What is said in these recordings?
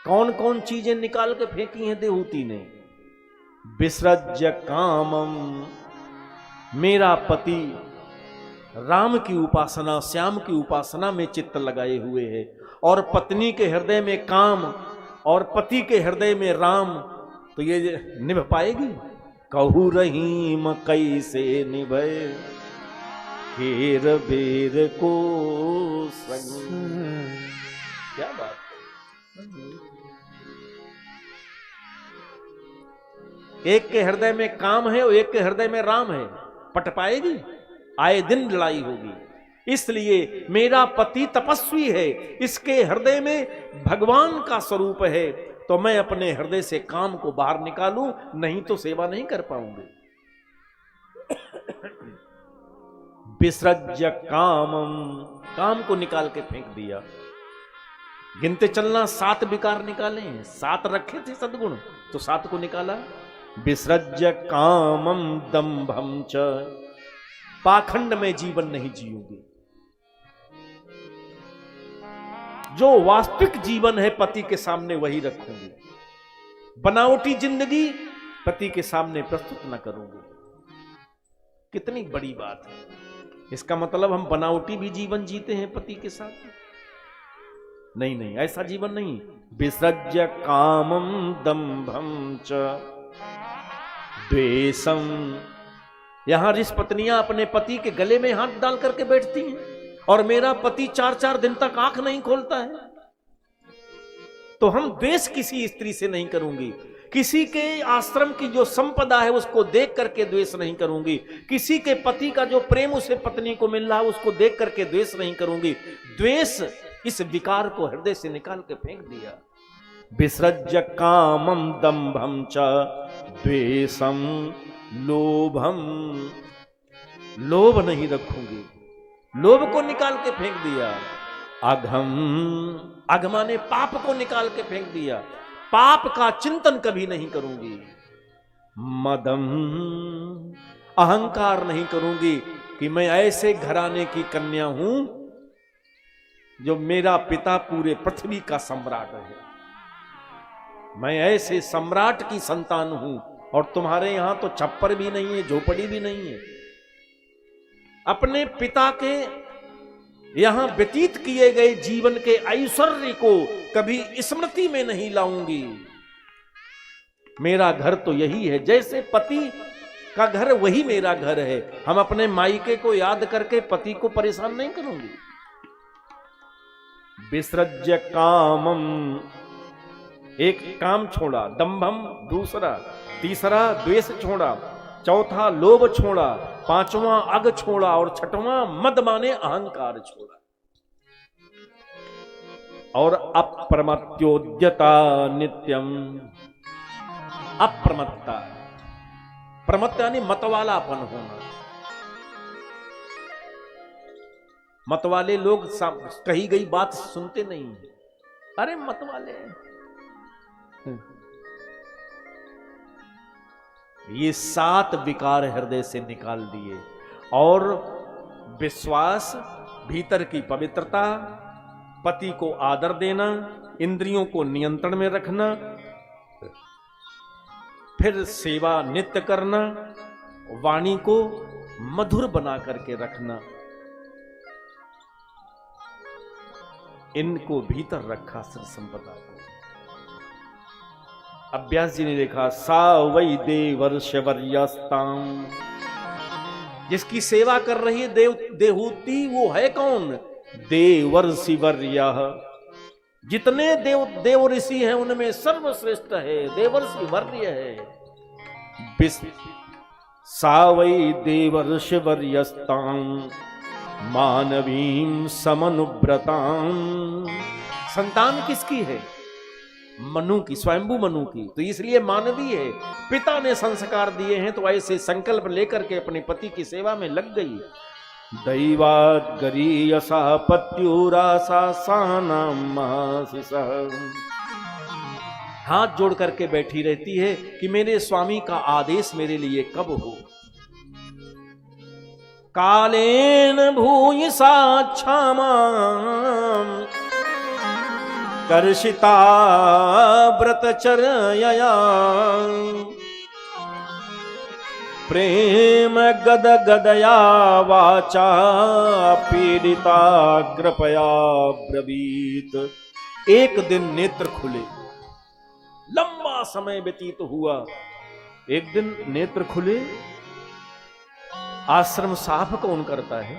कौन कौन चीजें निकाल के फेंकी हैं देवहूति ने। विसृज्य कामम, मेरा पति राम की उपासना, श्याम की उपासना में चित्त लगाए हुए है, और पत्नी के हृदय में काम और पति के हृदय में राम, तो ये निभ पाएगी? कहू रहीम कैसे निभे खेर बेर को संग। क्या बात है। एक के हृदय में काम है और एक के हृदय में राम है, पट पाएगी? आए दिन लड़ाई होगी। इसलिए मेरा पति तपस्वी है, इसके हृदय में भगवान का स्वरूप है, तो मैं अपने हृदय से काम को बाहर निकालूं, नहीं तो सेवा नहीं कर पाऊंगी। विसृज्य कामम, काम को निकाल के फेंक दिया। गिनते चलना 7 विकार निकाले, 7 रखे थे सद्गुण, तो 7 को निकाला। विसृज्य कामम दंभम च, पाखंड में जीवन नहीं जियोगे। जो वास्तविक जीवन है पति के सामने वही रखूंगी, बनावटी जिंदगी पति के सामने प्रस्तुत न करूंगी। कितनी बड़ी बात है। इसका मतलब हम बनावटी भी जीवन जीते हैं पति के साथ? नहीं नहीं, ऐसा जीवन नहीं। विसृज्य कामम दंभम च द्वेषम, यहां ऋषि पत्नियां अपने पति के गले में हाथ डाल करके बैठती हैं, और मेरा पति 4-4 दिन तक आंख नहीं खोलता है। तो हम द्वेष किसी स्त्री से नहीं करूंगी, किसी के आश्रम की जो संपदा है उसको देख करके द्वेष नहीं करूंगी, किसी के पति का जो प्रेम उसे पत्नी को मिल रहा है उसको देख करके द्वेष नहीं करूंगी। द्वेष, इस विकार को हृदय से निकाल के फेंक दिया। विसृज्य कामम दंभम च द्वेषम लोभम, लोभ नहीं रखूंगी, लोभ को निकाल के फेंक दिया। अघम, अघमा ने पाप को निकाल के फेंक दिया, पाप का चिंतन कभी नहीं करूंगी। मदम, अहंकार नहीं करूंगी कि मैं ऐसे घराने की कन्या हूं जो मेरा पिता पूरे पृथ्वी का सम्राट है, मैं ऐसे सम्राट की संतान हूं, और तुम्हारे यहां तो छप्पर भी नहीं है, झोपड़ी भी नहीं है। अपने पिता के यहां व्यतीत किए गए जीवन के ऐश्वर्य को कभी स्मृति में नहीं लाऊंगी। मेरा घर तो यही है, जैसे पति का घर वही मेरा घर है। हम अपने मायके को याद करके पति को परेशान नहीं करूंगी। विसृज्य कामम, एक काम छोड़ा, दंभम दूसरा, तीसरा द्वेष छोड़ा, चौथा लोभ छोड़ा, पांचवां अग छोड़ा, और छठवां मद माने अहंकार छोड़ा। और अप्रमत्योद्यता नित्यम, अप्रमत्ता, प्रमत्त यानी मतवालापन होना। मतवाले लोग कही गई बात सुनते नहीं। अरे मतवाले, ये 7 विकार हृदय से निकाल दिए, और विश्वास, भीतर की पवित्रता, पति को आदर देना, इंद्रियों को नियंत्रण में रखना, फिर सेवा नित्य करना, वाणी को मधुर बना करके रखना, इनको भीतर रखा श्री संपदा को। अभ्यास जी ने लिखा, सा वै देवर्षवर्यस्ताम, जिसकी सेवा कर रही है देवहूति, वो है कौन? देवर्षिवर्यः, जितने देव ऋषि हैं उनमें सर्वश्रेष्ठ है, देवर्षि वर्य है। सा वै देवर्षिवर्यस्ताम मानवीं समनुव्रतां, संतान किसकी है? मनु की, स्वयंभू मनु की, तो इसलिए मानवीय है। पिता ने संस्कार दिए हैं तो ऐसे संकल्प लेकर के अपने पति की सेवा में लग गई। दैवात् गरीयसा पत्युरासा सानां महाशिषः, हाथ जोड़ करके बैठी रहती है कि मेरे स्वामी का आदेश मेरे लिए कब हो। कालेन भूयसा क्षामां कर्षिता व्रतचर्यया प्रेम गद गदया वाचा पीड़िता कृपया ब्रवीत। एक दिन नेत्र खुले, लंबा समय व्यतीत हुआ। एक दिन नेत्र खुले, आश्रम साफ कौन करता है,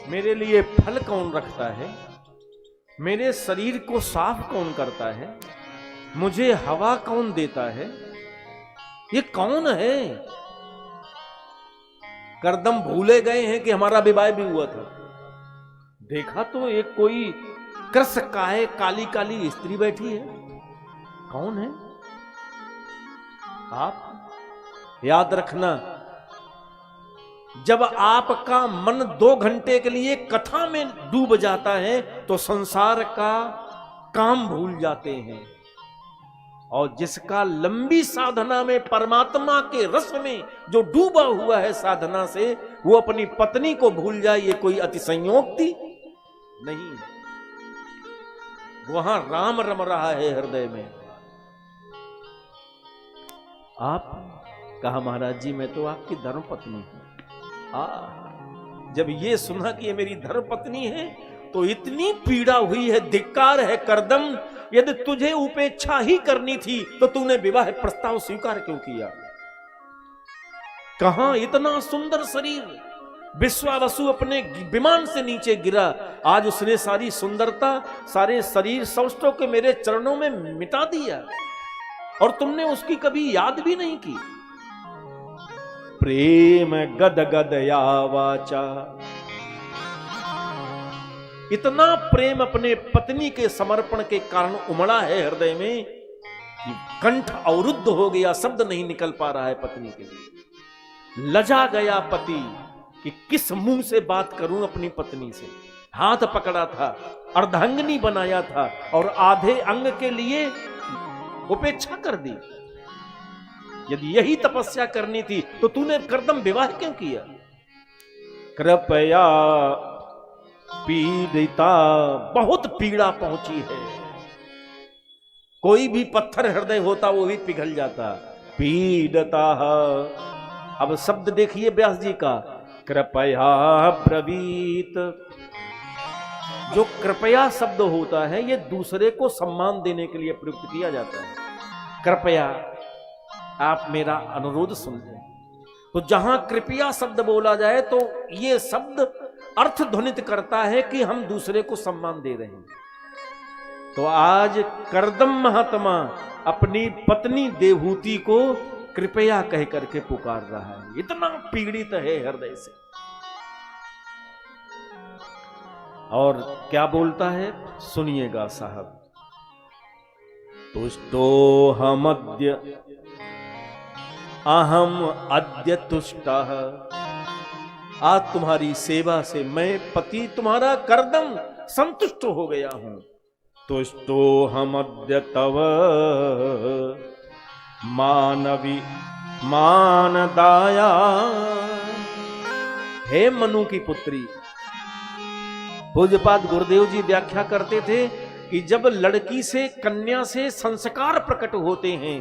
मेरे लिए फल कौन रखता है, मेरे शरीर को साफ कौन करता है, मुझे हवा कौन देता है, ये कौन है? करदम भूले गए हैं कि हमारा विवाह भी हुआ था। देखा तो एक कोई कृष काहे काली काली स्त्री बैठी है, कौन है? आप याद रखना, जब आपका मन 2 घंटे के लिए कथा में डूब जाता है तो संसार का काम भूल जाते हैं, और जिसका लंबी साधना में परमात्मा के रस में जो डूबा हुआ है साधना से, वो अपनी पत्नी को भूल जाए, ये कोई अतिशयोक्ति नहीं। वहां राम रम रहा है हृदय में। आप कहा महाराज जी मैं तो आपकी धर्मपत्नी हूं। जब ये सुना कि ये मेरी धर्मपत्नी है तो इतनी पीड़ा हुई है, धिक्कार है करदम, यदि तुझे उपेक्षा ही करनी थी तो तूने विवाह प्रस्ताव स्वीकार क्यों किया? कहां इतना सुंदर शरीर, विश्वावसु अपने विमान से नीचे गिरा, आज उसने सारी सुंदरता सारे शरीर सौष्ठव के मेरे चरणों में मिटा दिया, और तुमने उसकी कभी याद भी नहीं की। प्रेम गद गदया वाचा, इतना प्रेम अपने पत्नी के समर्पण के कारण उमड़ा है हृदय में कि कंठ अवरुद्ध हो गया, शब्द नहीं निकल पा रहा है पत्नी के लिए। लजा गया पति कि किस मुंह से बात करूं अपनी पत्नी से। हाथ पकड़ा था, अर्धांगिनी बनाया था, और आधे अंग के लिए उपेक्षा कर दी। यदि यही तपस्या करनी थी तो तूने करदम विवाह क्यों किया? कृपया पीड़िता, बहुत पीड़ा पहुंची है, कोई भी पत्थर हृदय होता वो भी पिघल जाता। पीड़िता, अब शब्द देखिए व्यास जी का, कृपया ब्रवीत। जो कृपया शब्द होता है ये दूसरे को सम्मान देने के लिए प्रयुक्त किया जाता है। कृपया आप मेरा अनुरोध सुन लें। तो जहां कृपया शब्द बोला जाए तो ये शब्द अर्थ ध्वनित करता है कि हम दूसरे को सम्मान दे रहे हैं। तो आज करदम महात्मा अपनी पत्नी देवहूति को कृपया कह करके पुकार रहा है, इतना पीड़ित है हृदय से। और क्या बोलता है सुनिएगा साहब। तुष्टो हमद्य अहम अद्य तुष्टः, आज तुम्हारी सेवा से मैं पति तुम्हारा करदम संतुष्ट हो गया हूं। तुष्टो हमद्य तव मानवी मानदाया, हे मनु की पुत्री। पूज्यपाद गुरुदेव जी व्याख्या करते थे कि जब लड़की से कन्या से संस्कार प्रकट होते हैं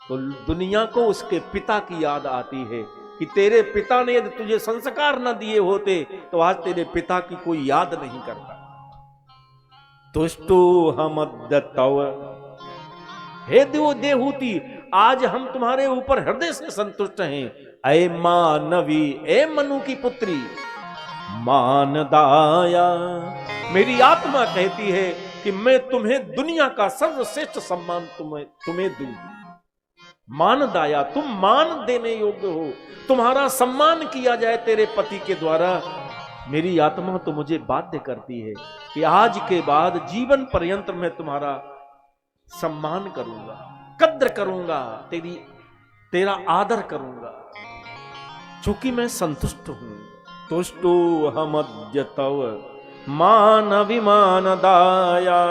तो दुनिया को उसके पिता की याद आती है कि तेरे पिता ने यदि तुझे संस्कार न दिए होते तो आज तेरे पिता की कोई याद नहीं करता। तुष्टो हमद्य तव, हे देवहूति आज हम तुम्हारे ऊपर हृदय से संतुष्ट हैं। ऐ मानवी, ए मनु की पुत्री, मानदाया, मेरी आत्मा कहती है कि मैं तुम्हें दुनिया का सर्वश्रेष्ठ सम्मान तुम्हें दूं। मानदाया, तुम मान देने योग्य हो, तुम्हारा सम्मान किया जाए तेरे पति के द्वारा। मेरी आत्मा तो मुझे बाध्य करती है कि आज के बाद जीवन पर्यंत मैं तुम्हारा सम्मान करूंगा, कद्र करूंगा, तेरा आदर करूंगा, चूंकि मैं संतुष्ट हूं। तुष्टो हमद्य तव मानवी मानदाया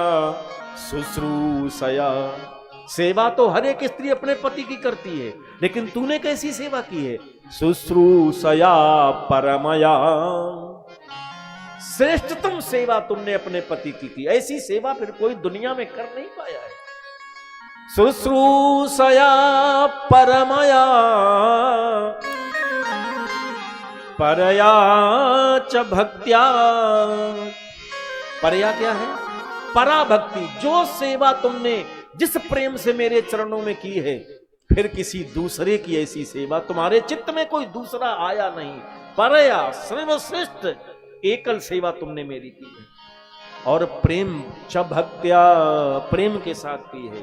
शुश्रूषया, सेवा तो हर एक स्त्री अपने पति की करती है, लेकिन तूने कैसी सेवा की है? शुश्रूषया परमया, श्रेष्ठतम सेवा तुमने अपने पति की ऐसी सेवा फिर कोई दुनिया में कर नहीं पाया है। शुश्रूषया परमया परया च भक्त्या। परया क्या है? पराभक्ति। जो सेवा तुमने जिस प्रेम से मेरे चरणों में की है, फिर किसी दूसरे की ऐसी सेवा तुम्हारे चित्त में कोई दूसरा आया नहीं। परया सर्वश्रेष्ठ एकल सेवा तुमने मेरी की है। और प्रेम च भक्त्या, प्रेम के साथ की है।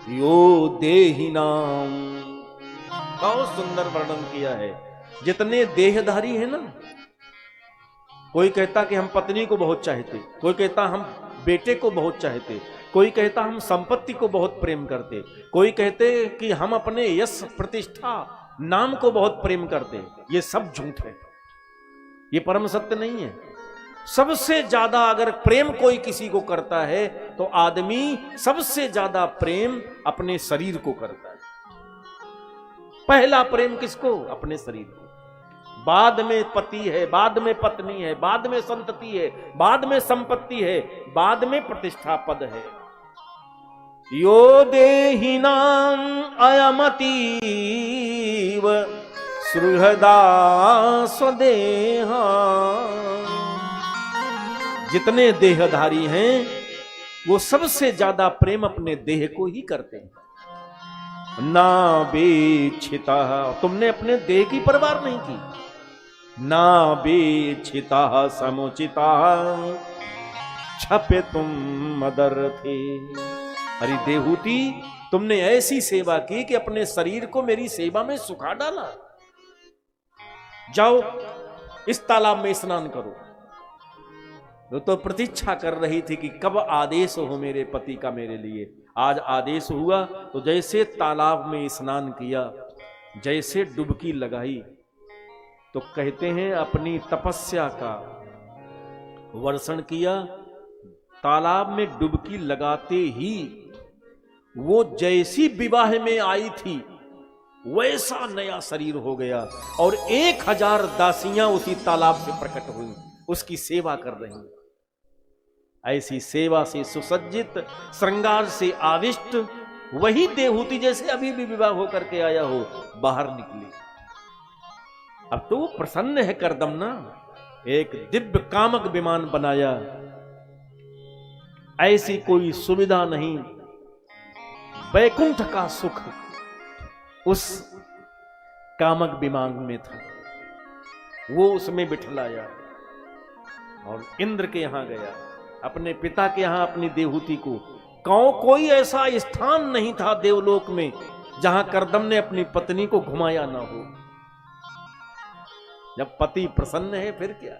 यो देहिनाम, बहुत सुंदर वर्णन किया है। जितने देहधारी है ना, कोई कहता कि हम पत्नी को बहुत चाहते, कोई कहता हम बेटे को बहुत चाहते, कोई कहता हम संपत्ति को बहुत प्रेम करते, कोई कहते कि हम अपने यश प्रतिष्ठा नाम को बहुत प्रेम करते। ये सब झूठ है, ये परम सत्य नहीं है। सबसे ज्यादा अगर प्रेम कोई किसी को करता है तो आदमी सबसे ज्यादा प्रेम अपने शरीर को करता है। पहला प्रेम किसको? अपने शरीर को। बाद में पति है, बाद में पत्नी है, बाद में संतति है, बाद में संपत्ति है, बाद में प्रतिष्ठा पद है। यो देहिनाम अयमतीव सुहृदा स्वदेहा। जितने देहधारी हैं वो सबसे ज्यादा प्रेम अपने देह को ही करते हैं। ना बेच्छिता, तुमने अपने देह की परवाह नहीं की। ना बेच्छिता समुचिता छपे तुम मदर थे। अरे देहूती, तुमने ऐसी सेवा की कि अपने शरीर को मेरी सेवा में सुखा डाला। जाओ इस तालाब में स्नान करो। वो तो प्रतीक्षा कर रही थी कि कब आदेश हो मेरे पति का मेरे लिए। आज आदेश हुआ तो जैसे तालाब में स्नान किया, जैसे डुबकी लगाई, तो कहते हैं अपनी तपस्या का वर्षण किया। तालाब में डुबकी लगाते ही वो जैसी विवाह में आई थी वैसा नया शरीर हो गया और 1000 दासियां उसी तालाब से प्रकट हुई, उसकी सेवा कर रही। ऐसी सेवा से सुसज्जित, श्रृंगार से आविष्ट वही देहूती जैसे अभी भी विवाह होकर के आया हो बाहर निकली। अब तो वो प्रसन्न है करदमना। एक दिव्य कामक विमान बनाया, ऐसी कोई सुविधा नहीं। वैकुंठ का सुख उस कामक विमान में था, वो उसमें बिठलाया और इंद्र के यहां गया, अपने पिता के यहां अपनी देहूती को। कोई ऐसा स्थान नहीं था देवलोक में जहां करदम ने अपनी पत्नी को घुमाया ना हो। जब पति प्रसन्न है फिर क्या।